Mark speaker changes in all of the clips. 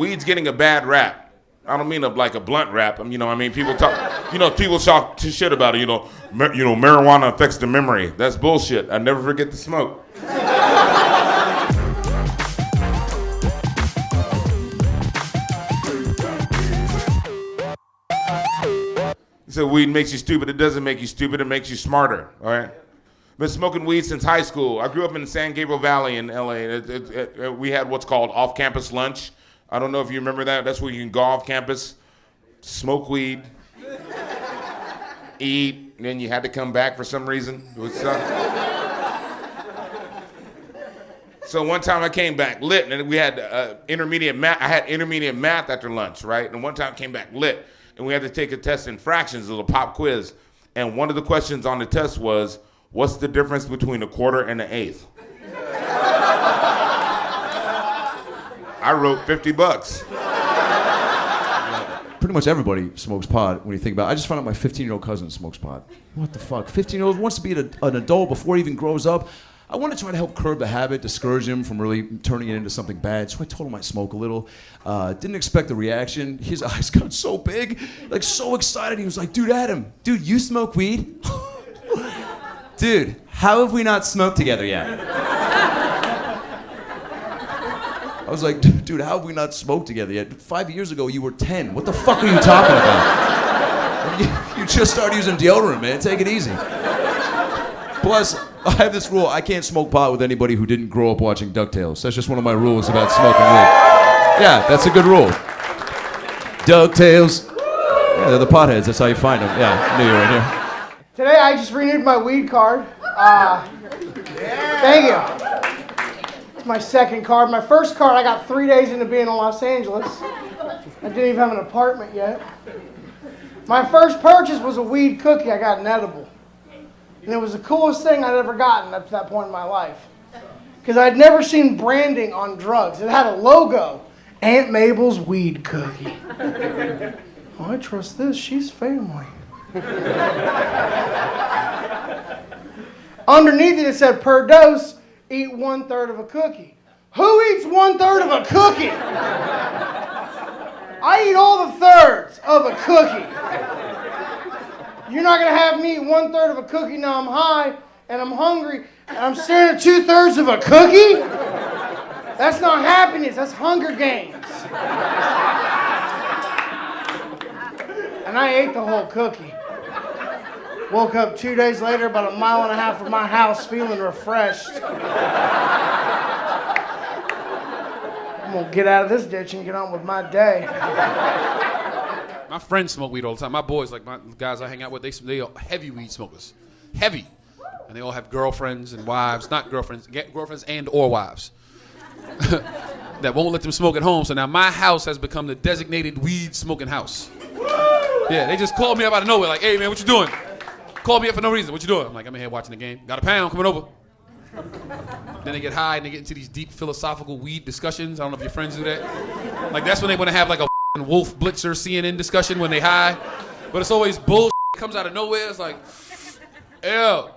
Speaker 1: weed's getting a bad rap. I don't mean like a blunt rap. You know, I mean, people talk shit about it. Marijuana affects the memory. That's bullshit. I never forget to smoke. So weed makes you stupid. It doesn't make you stupid. It makes you smarter. All right. Been smoking weed since high school. I grew up in the San Gabriel Valley in LA. We had what's called off-campus lunch. I don't know if you remember that. That's where you can go off campus, smoke weed, eat, and then you had to come back for some reason. So one time I came back lit, and we had intermediate math. I had intermediate math after lunch, right? And one time I came back lit, and we had to take a test in fractions, a little pop quiz. And one of the questions on the test was, what's the difference between a quarter and an eighth? I wrote $50.
Speaker 2: Pretty much everybody smokes pot when you think about it. I just found out my 15-year-old cousin smokes pot. What the fuck? 15-year-old wants to be an adult before he even grows up. I want to try to help curb the habit, discourage him from really turning it into something bad. So I told him I'd smoke a little. Didn't expect the reaction. His eyes got so big, like so excited. He was like, dude, Adam, dude, you smoke weed? Dude, how have we not smoked together yet? I was like, dude, how have we not smoked together yet? 5 years ago, you were 10. What the fuck are you talking about? You just started using deodorant, man. Take it easy. Plus, I have this rule. I can't smoke pot with anybody who didn't grow up watching DuckTales. That's just one of my rules about smoking weed. Yeah, that's a good rule. DuckTales. Yeah, they're the potheads. That's how you find them. Yeah, knew you were in here.
Speaker 3: Today I just renewed my weed card. Thank you. It's my second card. My first card I got 3 days into being in Los Angeles. I didn't even have an apartment yet. My first purchase was a weed cookie. I got an edible. And it was the coolest thing I'd ever gotten up to that point in my life. Because I'd never seen branding on drugs. It had a logo. Aunt Mabel's weed cookie. Oh, I trust this. She's family. Underneath it said, per dose, eat 1/3 of a cookie. Who eats 1/3 of a cookie? I eat all the thirds of a cookie. You're not going to have me eat 1/3 of a cookie now I'm high and I'm hungry and I'm staring at 2/3 of a cookie? That's not happiness, that's Hunger Games. And I ate the whole cookie. Woke up 2 days later, about 1.5 miles from my house, feeling refreshed. I'm gonna get out of this ditch and get on with my day.
Speaker 4: My friends smoke weed all the time. My boys, like my guys I hang out with, they are heavy weed smokers. Heavy. And they all have girlfriends and wives, not girlfriends, girlfriends and or wives. That won't let them smoke at home. So now my house has become the designated weed smoking house. Yeah, they just called me up out of nowhere, like, hey man, what you doing? Called me up for no reason. What you doing? I'm like, I'm in here watching the game. Got a pound coming over. Then they get high and they get into these deep philosophical weed discussions. I don't know if your friends do that. Like that's when they want to have like a Wolf Blitzer CNN discussion when they high. But it's always bullshit. It comes out of nowhere. It's like, ew.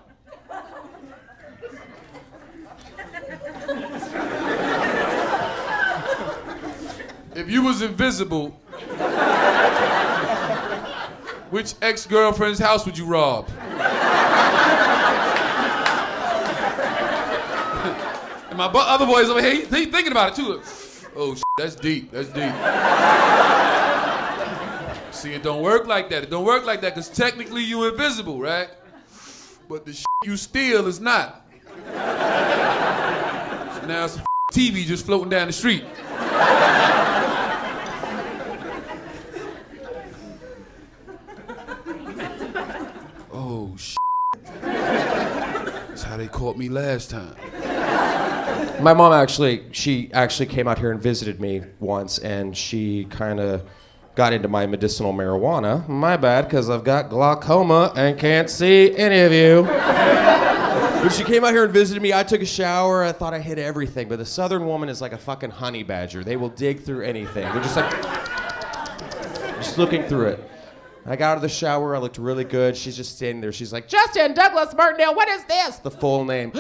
Speaker 4: If you was invisible, which ex-girlfriend's house would you rob? And my other boys over here, he thinking about it too. Oh, that's deep, that's deep. See, it don't work like that. It don't work like that because technically you invisible, right? But the you steal is not. So now it's a TV just floating down the street. Oh, that's how they caught me last time.
Speaker 5: My mom she actually came out here and visited me once, and she kind of got into my medicinal marijuana. My bad, because I've got glaucoma and can't see any of you. When she came out here and visited me, I took a shower. I thought I hit everything, but the Southern woman is like a fucking honey badger. They will dig through anything. They're just like, just looking through it. I got out of the shower, I looked really good. She's just standing there. She's like, Justin Douglas Martindale, what is this? The full name.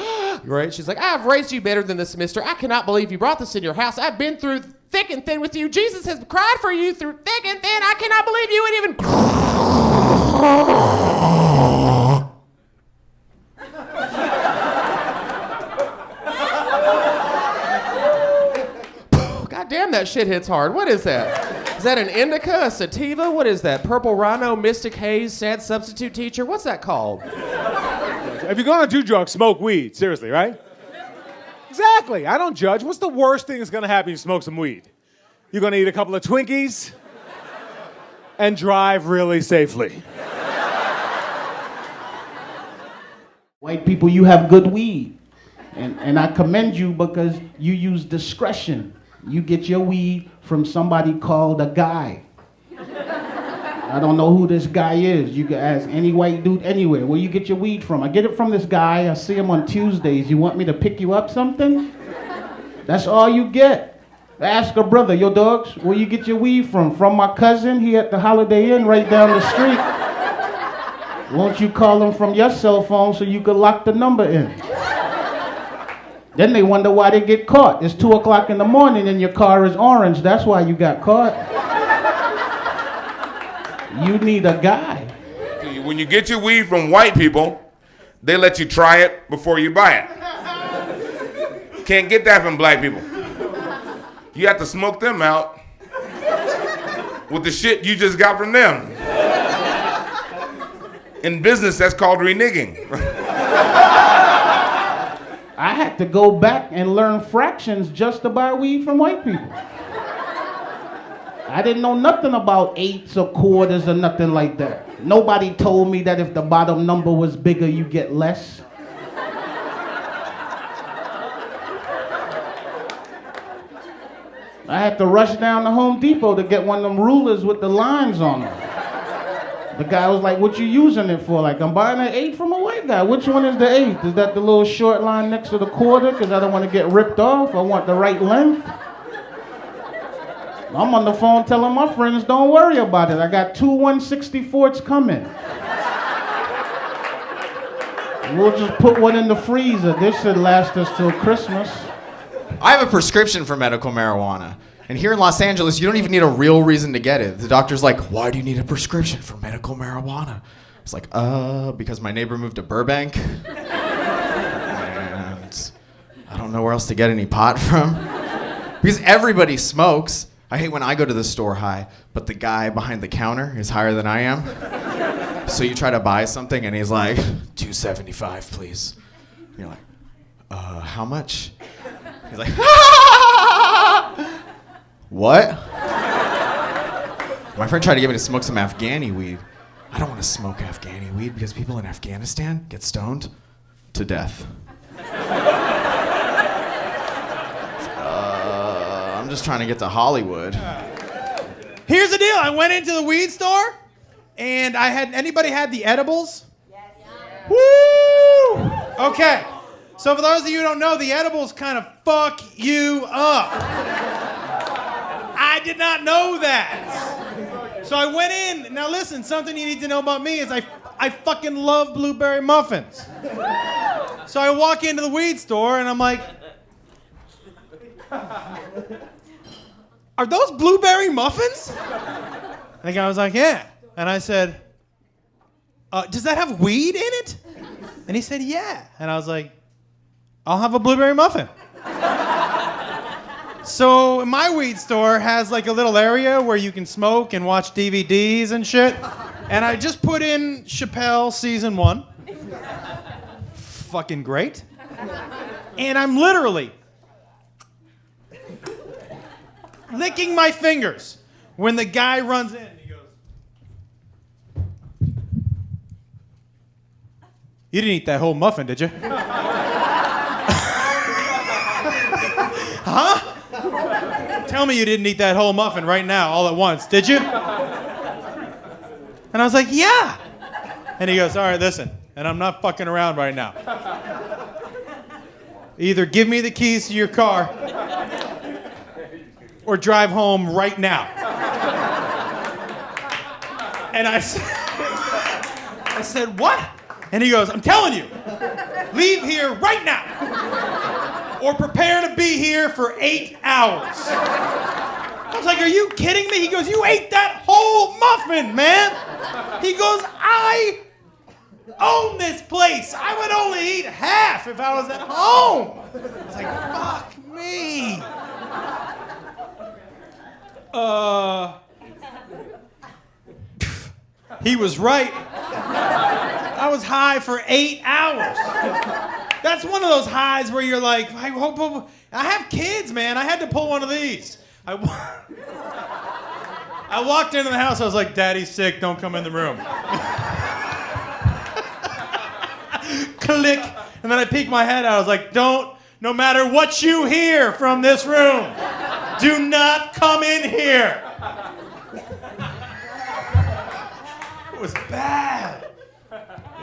Speaker 5: Right? She's like, I've raised you better than this, mister. I cannot believe you brought this in your house. I've been through thick and thin with you. Jesus has cried for you through thick and thin. I cannot believe you would even. God damn, that shit hits hard. What is that? Is that an indica, a sativa? What is that? Purple Rhino, Mystic Haze, Sad Substitute Teacher? What's that called?
Speaker 6: If you're gonna do drugs, smoke weed. Seriously, right? Exactly. I don't judge. What's the worst thing that's gonna happen if you smoke some weed? You're gonna eat a couple of Twinkies and drive really safely.
Speaker 7: White people, you have good weed. And I commend you because you use discretion. You get your weed from somebody called a guy. I don't know who this guy is. You can ask any white dude anywhere. Where you get your weed from? I get it from this guy. I see him on Tuesdays. You want me to pick you up something? That's all you get. Ask a brother, yo dogs, where you get your weed from? From my cousin, he at the Holiday Inn right down the street. Won't you call him from your cell phone so you could lock the number in? Then they wonder why they get caught. It's 2 o'clock in the morning and your car is orange. That's why you got caught. You need a guy.
Speaker 1: When you get your weed from white people, they let you try it before you buy it. Can't get that from black people. You have to smoke them out with the shit you just got from them. In business, that's called reneging.
Speaker 7: I had to go back and learn fractions just to buy weed from white people. I didn't know nothing about eighths or quarters or nothing like that. Nobody told me that if the bottom number was bigger, you get less. I had to rush down to Home Depot to get one of them rulers with the lines on them. The guy was like, what you using it for? Like, I'm buying an 8 from a white guy. Which one is the 8? Is that the little short line next to the quarter? Because I don't want to get ripped off. I want the right length. I'm on the phone telling my friends, don't worry about it. I got 2 1/64s coming. We'll just put one in the freezer. This should last us till Christmas.
Speaker 8: I have a prescription for medical marijuana. And here in Los Angeles, you don't even need a real reason to get it. The doctor's like, why do you need a prescription for medical marijuana? It's like, because my neighbor moved to Burbank. And I don't know where else to get any pot from. Because everybody smokes. I hate when I go to the store high, but the guy behind the counter is higher than I am. So you try to buy something and he's like, $2.75, please. And you're like, how much? He's like, what? My friend tried to get me to smoke some Afghani weed. I don't want to smoke Afghani weed because people in Afghanistan get stoned to death. I'm just trying to get to Hollywood.
Speaker 9: Here's the deal. I went into the weed store, and anybody had the edibles? Yes. Woo! Okay. So for those of you who don't know, the edibles kind of fuck you up. I did not know that. So I went in. Now listen, something you need to know about me is I fucking love blueberry muffins. So I walk into the weed store, and I'm like, are those blueberry muffins? And the guy was like, yeah. And I said, does that have weed in it? And he said, yeah. And I was like, I'll have a blueberry muffin. So my weed store has like a little area where you can smoke and watch DVDs and shit. And I just put in Chappelle season 1. Fucking great. And I'm literally licking my fingers when the guy runs in and he goes, you didn't eat that whole muffin, did you? Huh? Tell me you didn't eat that whole muffin right now, all at once, did you? And I was like, yeah. And he goes, all right, listen, and I'm not fucking around right now. Either give me the keys to your car or drive home right now. And I said, what? And he goes, I'm telling you, leave here right now or prepare to be here for 8 hours. I was like, are you kidding me? He goes, you ate that whole muffin, man. He goes, I own this place. I would only eat half if I was at home. I was like, fuck me. He was right. I was high for 8 hours. That's one of those highs where you're like, I have kids, man. I had to pull one of these. I walked into the house. I was like, Daddy's sick. Don't come in the room. Click. And then I peeked my head out. I was like, no matter what you hear from this room, do not come in here. It was bad.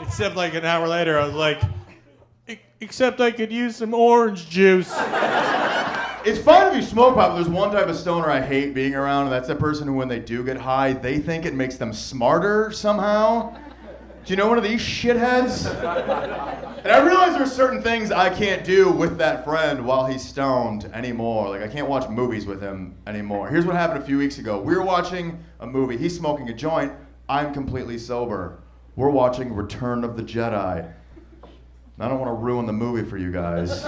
Speaker 9: Except like an hour later, I was like, except I could use some orange juice.
Speaker 10: It's fine if you smoke pot, but there's one type of stoner I hate being around, and that's the person who, when they do get high, they think it makes them smarter somehow. Do you know one of these shitheads? And I realize there's certain things I can't do with that friend while he's stoned anymore. Like, I can't watch movies with him anymore. Here's what happened a few weeks ago. We were watching a movie. He's smoking a joint. I'm completely sober. We're watching Return of the Jedi. I don't want to ruin the movie for you guys.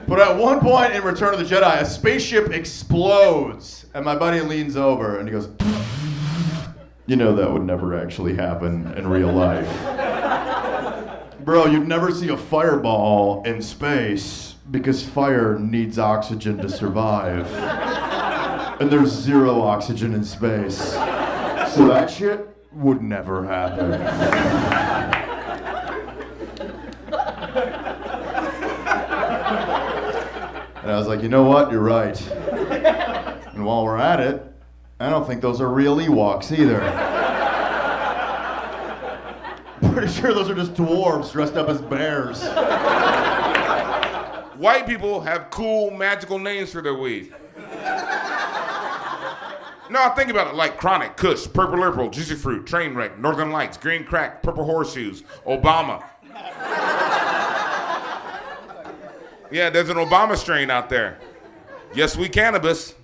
Speaker 10: But at one point in Return of the Jedi, a spaceship explodes, and my buddy leans over and he goes, you know that would never actually happen in real life. Bro, you'd never see a fireball in space because fire needs oxygen to survive. And there's zero oxygen in space. So that shit would never happen. And I was like, you know what? You're right. And while we're at it, I don't think those are real Ewoks either. Pretty sure those are just dwarves dressed up as bears.
Speaker 1: White people have cool, magical names for their weed. No, think about it, like Chronic, Kush, Purple Purple, Juicy Fruit, Trainwreck, Northern Lights, Green Crack, Purple Horseshoes, Obama. Yeah, there's an Obama strain out there. Yes, we cannabis.